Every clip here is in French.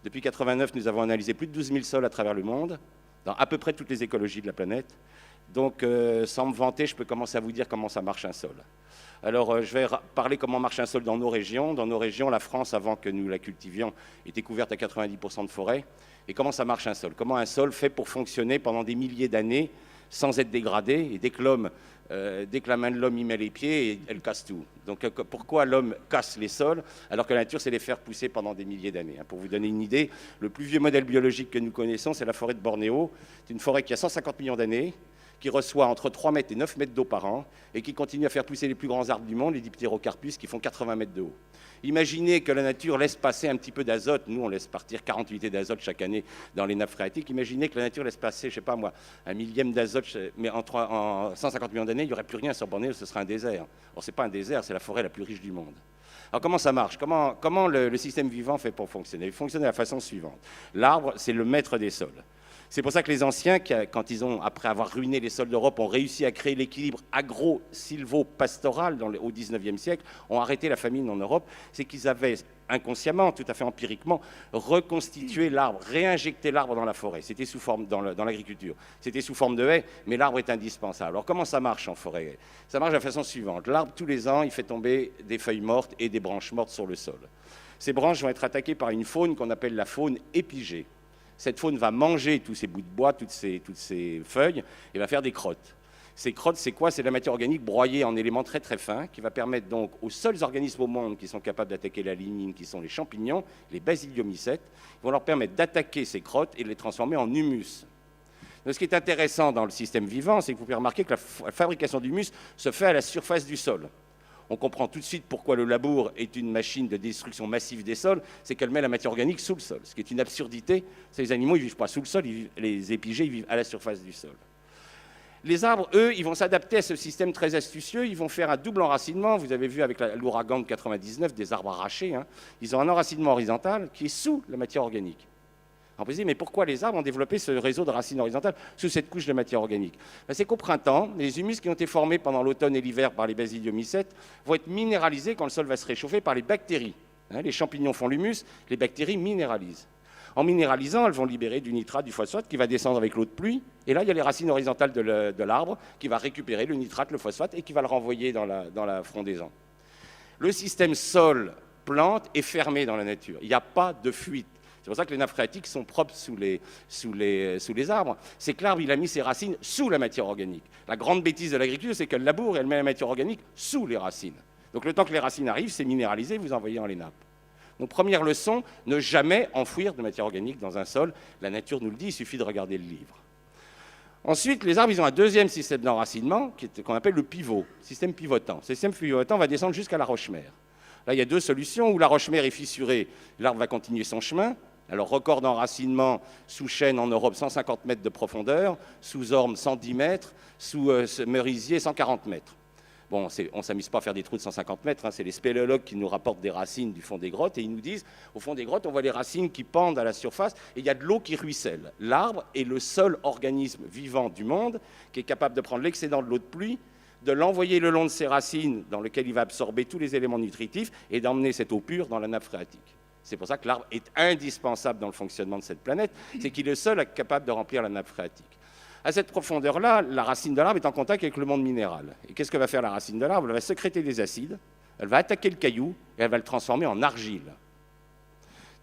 Depuis 1989, nous avons analysé plus de 12 000 sols à travers le monde, dans à peu près toutes les écologies de la planète. Donc, sans me vanter, je peux commencer à vous dire comment ça marche un sol. Alors, je vais parler comment marche un sol dans nos régions. Dans nos régions, la France, avant que nous la cultivions, était couverte à 90% de forêt. Et comment ça marche un sol? Comment un sol fait pour fonctionner pendant des milliers d'années sans être dégradé? Et dès que la main de l'homme y met les pieds, elle casse tout. Donc, pourquoi l'homme casse les sols alors que la nature sait les faire pousser pendant des milliers d'années? Pour vous donner une idée, le plus vieux modèle biologique que nous connaissons, c'est la forêt de Bornéo. C'est une forêt qui a 150 millions d'années, qui reçoit entre 3 mètres et 9 mètres d'eau par an et qui continue à faire pousser les plus grands arbres du monde, les diptérocarpus, qui font 80 mètres de haut. Imaginez que la nature laisse passer un petit peu d'azote. Nous, on laisse partir 40 unités d'azote chaque année dans les nappes phréatiques. Imaginez que la nature laisse passer, je ne sais pas moi, un millième d'azote, mais en 150 millions d'années, il n'y aurait plus rien sur Bornéo, ce serait un désert. Or, ce n'est pas un désert, c'est la forêt la plus riche du monde. Alors, comment ça marche? Comment le système vivant fait pour fonctionner? Il fonctionne de la façon suivante. L'arbre, c'est le maître des sols. C'est pour ça que les anciens, quand ils ont, après avoir ruiné les sols d'Europe, ont réussi à créer l'équilibre agro-silvo-pastoral au XIXe siècle, ont arrêté la famine en Europe, c'est qu'ils avaient inconsciemment, tout à fait empiriquement, reconstitué l'arbre, réinjecté l'arbre dans la forêt. C'était sous forme, dans l'agriculture, c'était sous forme de haie, mais l'arbre est indispensable. Alors comment ça marche en forêt? Ça marche de la façon suivante. L'arbre, tous les ans, il fait tomber des feuilles mortes et des branches mortes sur le sol. Ces branches vont être attaquées par une faune qu'on appelle la faune épigée. Cette faune va manger tous ces bouts de bois, toutes ces feuilles, et va faire des crottes. Ces crottes, c'est quoi? C'est de la matière organique broyée en éléments très très fins, qui va permettre donc aux seuls organismes au monde qui sont capables d'attaquer la lignine, qui sont les champignons, les basidiomycètes, vont leur permettre d'attaquer ces crottes et de les transformer en humus. Donc, ce qui est intéressant dans le système vivant, c'est que vous pouvez remarquer que la fabrication d'humus se fait à la surface du sol. On comprend tout de suite pourquoi le labour est une machine de destruction massive des sols, c'est qu'elle met la matière organique sous le sol, ce qui est une absurdité. Les animaux, ils ne vivent pas sous le sol, les épigés, ils vivent à la surface du sol. Les arbres, eux, ils vont s'adapter à ce système très astucieux, ils vont faire un double enracinement. Vous avez vu avec l'ouragan de 99, des arbres arrachés, ils ont un enracinement horizontal qui est sous la matière organique. On peut se dire, mais pourquoi les arbres ont développé ce réseau de racines horizontales sous cette couche de matière organique? C'est qu'au printemps, les humus qui ont été formés pendant l'automne et l'hiver par les basidiomycètes vont être minéralisés quand le sol va se réchauffer par les bactéries. Les champignons font l'humus, les bactéries minéralisent. En minéralisant, elles vont libérer du nitrate, du phosphate qui va descendre avec l'eau de pluie. Et là, il y a les racines horizontales de l'arbre qui va récupérer le nitrate, le phosphate et qui va le renvoyer dans la frondaison. Le système sol-plante est fermé dans la nature. Il n'y a pas de fuite. C'est pour ça que les nappes phréatiques sont propres sous les arbres. C'est que l'arbre, il a mis ses racines sous la matière organique. La grande bêtise de l'agriculture, c'est qu'elle laboure et elle met la matière organique sous les racines. Donc le temps que les racines arrivent, c'est minéralisé, vous envoyez dans les nappes. Donc première leçon, ne jamais enfouir de matière organique dans un sol. La nature nous le dit, il suffit de regarder le livre. Ensuite, les arbres, ils ont un deuxième système d'enracinement qu'on appelle le pivot, système pivotant. Ce système pivotant va descendre jusqu'à la roche-mère. Là, il y a deux solutions. Où la roche-mère est fissurée, l'arbre va continuer son chemin. Alors, record d'enracinement sous chêne en Europe, 150 mètres de profondeur, sous orme, 110 mètres, sous merisier, 140 mètres. Bon, on ne s'amuse pas à faire des trous de 150 mètres, c'est les spéléologues qui nous rapportent des racines du fond des grottes et ils nous disent, au fond des grottes, on voit les racines qui pendent à la surface et il y a de l'eau qui ruisselle. L'arbre est le seul organisme vivant du monde qui est capable de prendre l'excédent de l'eau de pluie, de l'envoyer le long de ses racines dans lequel il va absorber tous les éléments nutritifs et d'emmener cette eau pure dans la nappe phréatique. C'est pour ça que l'arbre est indispensable dans le fonctionnement de cette planète, c'est qu'il est le seul capable de remplir la nappe phréatique. À cette profondeur-là, la racine de l'arbre est en contact avec le monde minéral. Et qu'est-ce que va faire la racine de l'arbre? Elle va sécréter des acides, elle va attaquer le caillou et elle va le transformer en argile.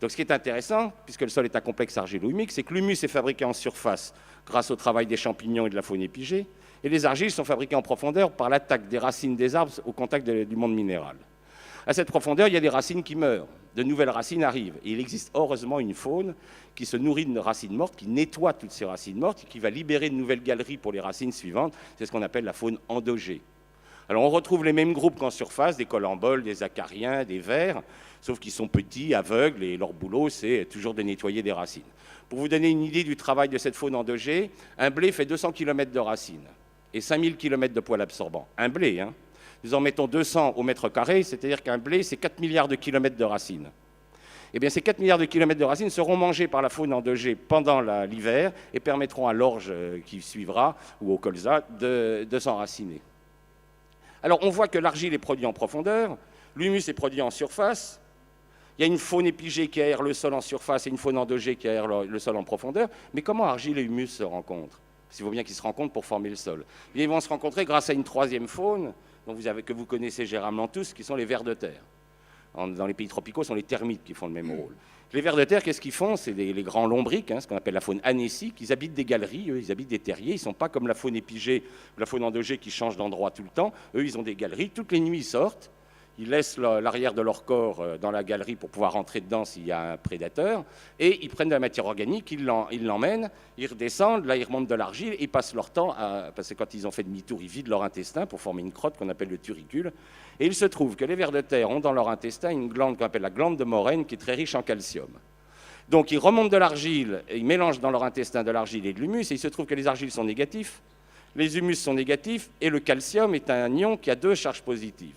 Donc ce qui est intéressant, puisque le sol est un complexe argilo-humique, c'est que l'humus est fabriqué en surface grâce au travail des champignons et de la faune épigée, et les argiles sont fabriquées en profondeur par l'attaque des racines des arbres au contact du monde minéral. À cette profondeur, il y a des racines qui meurent, de nouvelles racines arrivent. Et il existe heureusement une faune qui se nourrit de racines mortes, qui nettoie toutes ces racines mortes, et qui va libérer de nouvelles galeries pour les racines suivantes. C'est ce qu'on appelle la faune endogée. Alors on retrouve les mêmes groupes qu'en surface, des colamboles, des acariens, des vers, sauf qu'ils sont petits, aveugles, et leur boulot, c'est toujours de nettoyer des racines. Pour vous donner une idée du travail de cette faune endogée, un blé fait 200 km de racines et 5000 km de poils absorbants. Un blé, hein. Nous en mettons 200 au mètre carré, c'est-à-dire qu'un blé, c'est 4 milliards de kilomètres de racines. Eh bien, ces 4 milliards de kilomètres de racines seront mangés par la faune endogée pendant l'hiver et permettront à l'orge qui suivra, ou au colza, de s'enraciner. Alors, on voit que l'argile est produite en profondeur, l'humus est produit en surface. Il y a une faune épigée qui aère le sol en surface et une faune endogée qui aère le sol en profondeur. Mais comment argile et humus se rencontrent? Parce qu'il faut bien qu'ils se rencontrent pour former le sol. Et ils vont se rencontrer grâce à une troisième faune que vous connaissez généralement tous, qui sont les vers de terre. Dans les pays tropicaux, ce sont les termites qui font le même rôle. Les vers de terre, qu'est-ce qu'ils font? C'est les grands lombriques, ce qu'on appelle la faune anécique. Ils habitent des galeries, eux, ils habitent des terriers. Ils ne sont pas comme la faune épigée, la faune endogée qui change d'endroit tout le temps. Eux, ils ont des galeries. Toutes les nuits, ils sortent. Ils laissent l'arrière de leur corps dans la galerie pour pouvoir rentrer dedans s'il y a un prédateur. Et ils prennent de la matière organique, ils l'emmènent, ils redescendent, là ils remontent de l'argile et ils passent leur temps parce que quand ils ont fait demi-tour, ils vident leur intestin pour former une crotte qu'on appelle le turricule. Et il se trouve que les vers de terre ont dans leur intestin une glande qu'on appelle la glande de Morène qui est très riche en calcium. Donc ils remontent de l'argile, ils mélangent dans leur intestin de l'argile et de l'humus et il se trouve que les argiles sont négatifs, les humus sont négatifs et le calcium est un ion qui a 2 charges positives.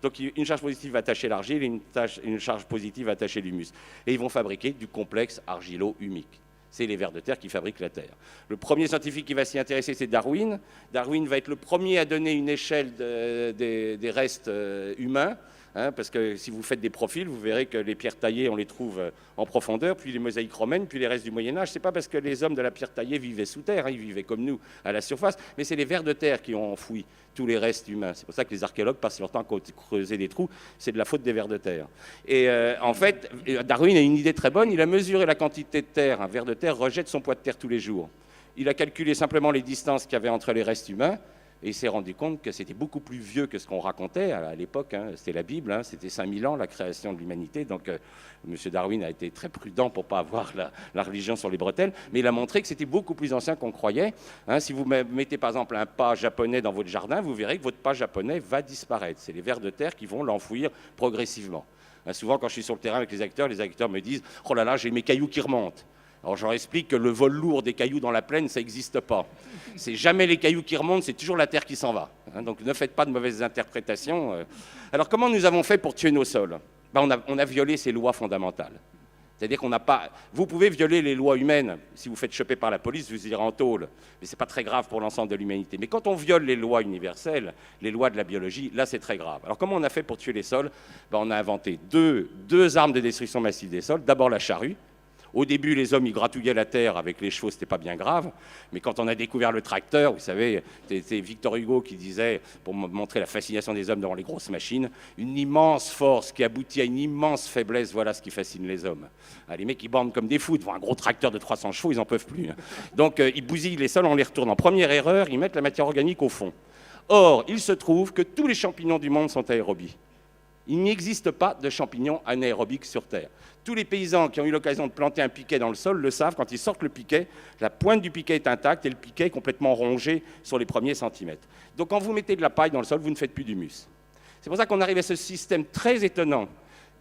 Donc une charge positive va attacher l'argile et une charge positive va attacher l'humus. Et ils vont fabriquer du complexe argilo-humique. C'est les vers de terre qui fabriquent la Terre. Le premier scientifique qui va s'y intéresser, c'est Darwin. Darwin va être le premier à donner une échelle des restes humains. Parce que si vous faites des profils, vous verrez que les pierres taillées, on les trouve en profondeur, puis les mosaïques romaines, puis les restes du Moyen-Âge. Ce n'est pas parce que les hommes de la pierre taillée vivaient sous terre, ils vivaient comme nous à la surface, mais c'est les vers de terre qui ont enfoui tous les restes humains. C'est pour ça que les archéologues passent leur temps à creuser des trous. C'est de la faute des vers de terre. Et en fait, Darwin a une idée très bonne. Il a mesuré la quantité de terre. Un ver de terre rejette son poids de terre tous les jours. Il a calculé simplement les distances qu'il y avait entre les restes humains. Et il s'est rendu compte que c'était beaucoup plus vieux que ce qu'on racontait à l'époque. C'était la Bible, c'était 5000 ans, la création de l'humanité. Donc, M. Darwin a été très prudent pour ne pas avoir la religion sur les bretelles. Mais il a montré que c'était beaucoup plus ancien qu'on croyait. Si vous mettez, par exemple, un pas japonais dans votre jardin, vous verrez que votre pas japonais va disparaître. C'est les vers de terre qui vont l'enfouir progressivement. Souvent, quand je suis sur le terrain avec les acteurs me disent « Oh là là, j'ai mes cailloux qui remontent ». Alors je leur explique que le vol lourd des cailloux dans la plaine, ça n'existe pas. C'est jamais les cailloux qui remontent, c'est toujours la terre qui s'en va. Donc ne faites pas de mauvaises interprétations. Alors comment nous avons fait pour tuer nos sols? On a violé ces lois fondamentales. C'est-à-dire qu'on n'a pas... Vous pouvez violer les lois humaines. Si vous faites choper par la police, vous irez en tôle. Mais ce n'est pas très grave pour l'ensemble de l'humanité. Mais quand on viole les lois universelles, les lois de la biologie, là c'est très grave. Alors comment on a fait pour tuer les sols? On a inventé deux armes de destruction massive des sols. D'abord la charrue. Au début, les hommes, ils gratouillaient la terre avec les chevaux, c'était pas bien grave. Mais quand on a découvert le tracteur, vous savez, c'était Victor Hugo qui disait, pour montrer la fascination des hommes devant les grosses machines, une immense force qui aboutit à une immense faiblesse, voilà ce qui fascine les hommes. Les mecs, ils bandent comme des fous devant un gros tracteur de 300 chevaux, ils n'en peuvent plus. Donc, ils bousillent les sols, on les retourne. En première erreur, ils mettent la matière organique au fond. Or, il se trouve que tous les champignons du monde sont aérobies. Il n'existe pas de champignons anaérobiques sur Terre. Tous les paysans qui ont eu l'occasion de planter un piquet dans le sol le savent, quand ils sortent le piquet, la pointe du piquet est intacte et le piquet est complètement rongé sur les premiers centimètres. Donc quand vous mettez de la paille dans le sol, vous ne faites plus d'humus. C'est pour ça qu'on arrive à ce système très étonnant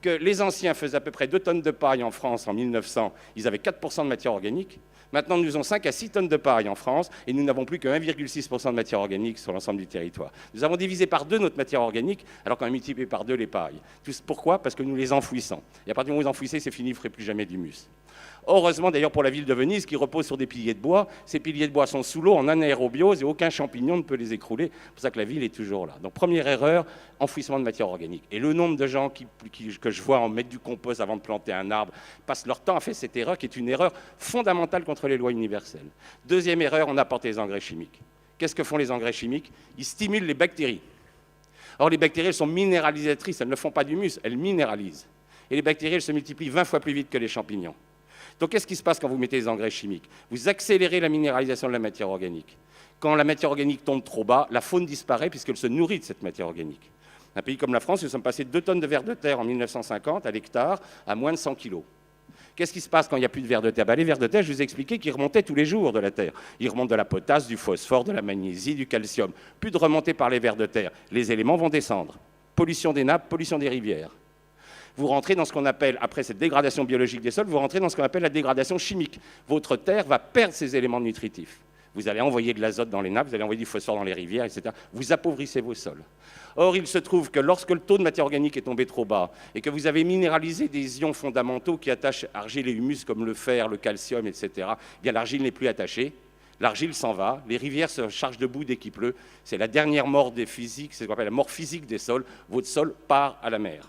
que les anciens faisaient à peu près 2 tonnes de paille en France en 1900, ils avaient 4% de matière organique. Maintenant, nous avons 5 à 6 tonnes de paille en France et nous n'avons plus que 1,6% de matière organique sur l'ensemble du territoire. Nous avons divisé par 2 notre matière organique alors qu'on a multiplié par 2 les pailles. Pourquoi? Parce que nous les enfouissons. Et à partir du moment où vous enfouissez, c'est fini, vous ne ferez plus jamais d'humus. Heureusement d'ailleurs pour la ville de Venise qui repose sur des piliers de bois, ces piliers de bois sont sous l'eau en anaérobiose et aucun champignon ne peut les écrouler. C'est pour ça que la ville est toujours là. Donc première erreur, enfouissement de matière organique. Et le nombre de gens que je vois en mettre du compost avant de planter un arbre passent leur temps à faire cette erreur qui est une erreur fondamentale contre les lois universelles. Deuxième erreur, on apporte les engrais chimiques. Qu'est-ce que font les engrais chimiques? Ils stimulent les bactéries. Or les bactéries elles sont minéralisatrices, elles ne font pas d'humus, elles minéralisent. Et les bactéries elles se multiplient 20 fois plus vite que les champignons. Donc, qu'est-ce qui se passe quand vous mettez des engrais chimiques? Vous accélérez la minéralisation de la matière organique. Quand la matière organique tombe trop bas, la faune disparaît puisqu'elle se nourrit de cette matière organique. Un pays comme la France, nous sommes passés de 2 tonnes de vers de terre en 1950 à l'hectare à moins de 100 kilos. Qu'est-ce qui se passe quand il n'y a plus de vers de terre? Les vers de terre, je vous ai expliqué qu'ils remontaient tous les jours de la terre. Ils remontent de la potasse, du phosphore, de la magnésie, du calcium. Plus de remontée par les vers de terre. Les éléments vont descendre. Pollution des nappes, pollution des rivières. Vous rentrez dans ce qu'on appelle, après cette dégradation biologique des sols, vous rentrez dans ce qu'on appelle la dégradation chimique. Votre terre va perdre ses éléments nutritifs. Vous allez envoyer de l'azote dans les nappes, vous allez envoyer du phosphore dans les rivières, etc. Vous appauvrissez vos sols. Or, il se trouve que lorsque le taux de matière organique est tombé trop bas et que vous avez minéralisé des ions fondamentaux qui attachent argile et humus comme le fer, le calcium, etc., eh bien l'argile n'est plus attachée. L'argile s'en va, les rivières se chargent de boue dès qu'il pleut. C'est la dernière mort des physiques, c'est ce qu'on appelle la mort physique des sols. Votre sol part à la mer.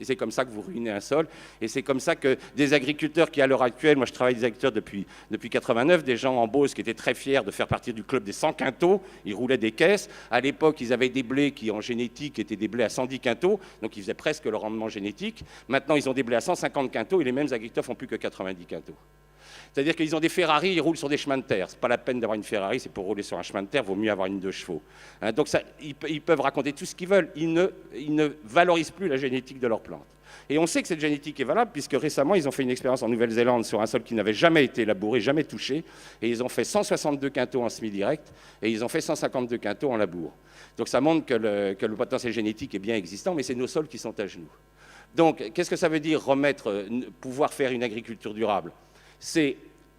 Et c'est comme ça que vous ruinez un sol. Et c'est comme ça que des agriculteurs qui, à l'heure actuelle, moi je travaille avec des agriculteurs depuis 89, des gens en Beauce qui étaient très fiers de faire partie du club des 100 quintaux, ils roulaient des caisses. À l'époque, ils avaient des blés qui, en génétique, étaient des blés à 110 quintaux, donc ils faisaient presque le rendement génétique. Maintenant, ils ont des blés à 150 quintaux et les mêmes agriculteurs font plus que 90 quintaux. C'est-à-dire qu'ils ont des Ferrari, ils roulent sur des chemins de terre. Ce n'est pas la peine d'avoir une Ferrari, c'est pour rouler sur un chemin de terre, il vaut mieux avoir une 2 chevaux. Hein, donc ça, ils peuvent raconter tout ce qu'ils veulent, ils ne valorisent plus la génétique de leurs plantes. Et on sait que cette génétique est valable, puisque récemment, ils ont fait une expérience en Nouvelle-Zélande sur un sol qui n'avait jamais été labouré, jamais touché, et ils ont fait 162 quintaux en semi-direct, et ils ont fait 152 quintaux en labour. Donc ça montre que le potentiel génétique est bien existant, mais c'est nos sols qui sont à genoux. Donc, qu'est-ce que ça veut dire pouvoir faire une agriculture durable? C'est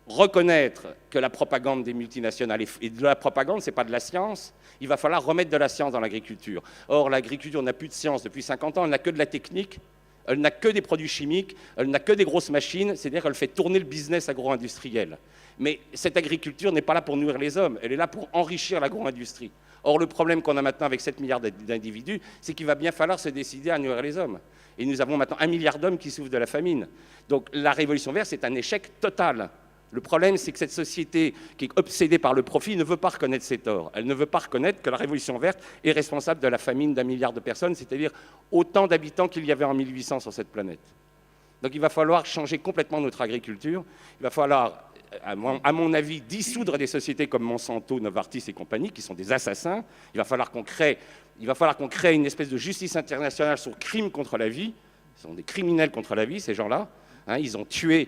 reconnaître que la propagande des multinationales, et de la propagande, ce n'est pas de la science, il va falloir remettre de la science dans l'agriculture. Or, l'agriculture n'a plus de science depuis 50 ans, elle n'a que de la technique, elle n'a que des produits chimiques, elle n'a que des grosses machines, c'est-à-dire qu'elle fait tourner le business agro-industriel. Mais cette agriculture n'est pas là pour nourrir les hommes, elle est là pour enrichir l'agro-industrie. Or, le problème qu'on a maintenant avec 7 milliards d'individus, c'est qu'il va bien falloir se décider à nourrir les hommes. Et nous avons maintenant 1 milliard d'hommes qui souffrent de la famine. Donc la révolution verte, c'est un échec total. Le problème, c'est que cette société qui est obsédée par le profit ne veut pas reconnaître ses torts. Elle ne veut pas reconnaître que la révolution verte est responsable de la famine d'1 milliard de personnes, c'est-à-dire autant d'habitants qu'il y avait en 1800 sur cette planète. Donc il va falloir changer complètement notre agriculture. Il va falloir, à mon avis, dissoudre des sociétés comme Monsanto, Novartis et compagnie, qui sont des assassins. Il va falloir qu'on crée une espèce de justice internationale sur crime contre la vie. Ce sont des criminels contre la vie, ces gens-là. Hein, ils ont tué.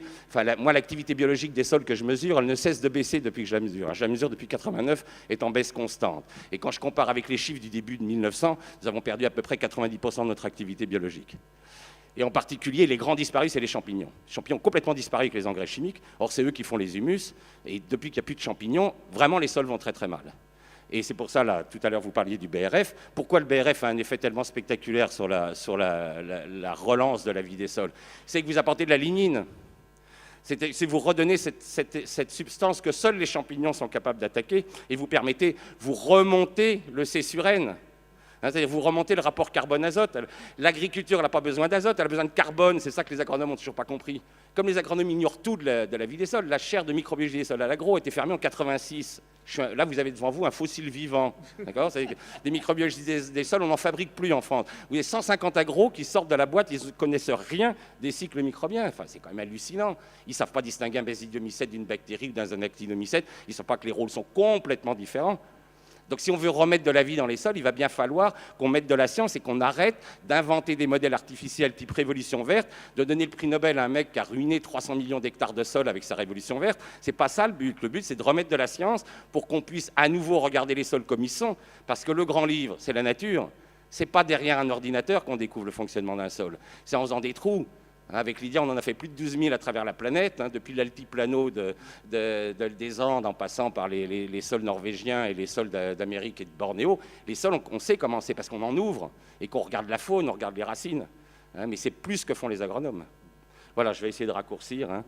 Moi, l'activité biologique des sols que je mesure, elle ne cesse de baisser depuis que je la mesure. Je la mesure depuis 89, est en baisse constante. Et quand je compare avec les chiffres du début de 1900, nous avons perdu à peu près 90% de notre activité biologique. Et en particulier, les grands disparus, c'est les champignons. Les champignons ont complètement disparu avec les engrais chimiques. Or, c'est eux qui font les humus. Et depuis qu'il n'y a plus de champignons, vraiment, les sols vont très très mal. Et c'est pour ça, là, tout à l'heure, vous parliez du BRF. Pourquoi le BRF a un effet tellement spectaculaire sur la relance de la vie des sols? C'est que vous apportez de la lignine. C'est vous redonnez cette substance que seuls les champignons sont capables d'attaquer et vous remontez le C sur N. C'est-à-dire vous remontez le rapport carbone-azote. L'agriculture n'a pas besoin d'azote, elle a besoin de carbone. C'est ça que les agronomes n'ont toujours pas compris. Comme les agronomes ignorent tout de la vie des sols, la chaire de microbiologie des sols à l'agro a été fermée en 86. Là, vous avez devant vous un fossile vivant. Des microbiologistes des sols, on n'en fabrique plus en France. Vous avez 150 agros qui sortent de la boîte, ils ne connaissent rien des cycles microbiens. Enfin, c'est quand même hallucinant. Ils ne savent pas distinguer un basidiomycète d'une bactérie ou d'un actinomycète. Ils ne savent pas que les rôles sont complètement différents. Donc si on veut remettre de la vie dans les sols, il va bien falloir qu'on mette de la science et qu'on arrête d'inventer des modèles artificiels type révolution verte, de donner le prix Nobel à un mec qui a ruiné 300 millions d'hectares de sol avec sa révolution verte. C'est pas ça le but. Le but, c'est de remettre de la science pour qu'on puisse à nouveau regarder les sols comme ils sont. Parce que le grand livre, c'est la nature. C'est pas derrière un ordinateur qu'on découvre le fonctionnement d'un sol. C'est en faisant des trous. Avec Lydia, on en a fait plus de 12 000 à travers la planète, depuis l'altiplano des Andes, en passant par les sols norvégiens et les sols d'Amérique et de Bornéo. Les sols, on sait comment c'est, parce qu'on en ouvre, et qu'on regarde la faune, on regarde les racines. Mais c'est plus que font les agronomes. Voilà, je vais essayer de raccourcir.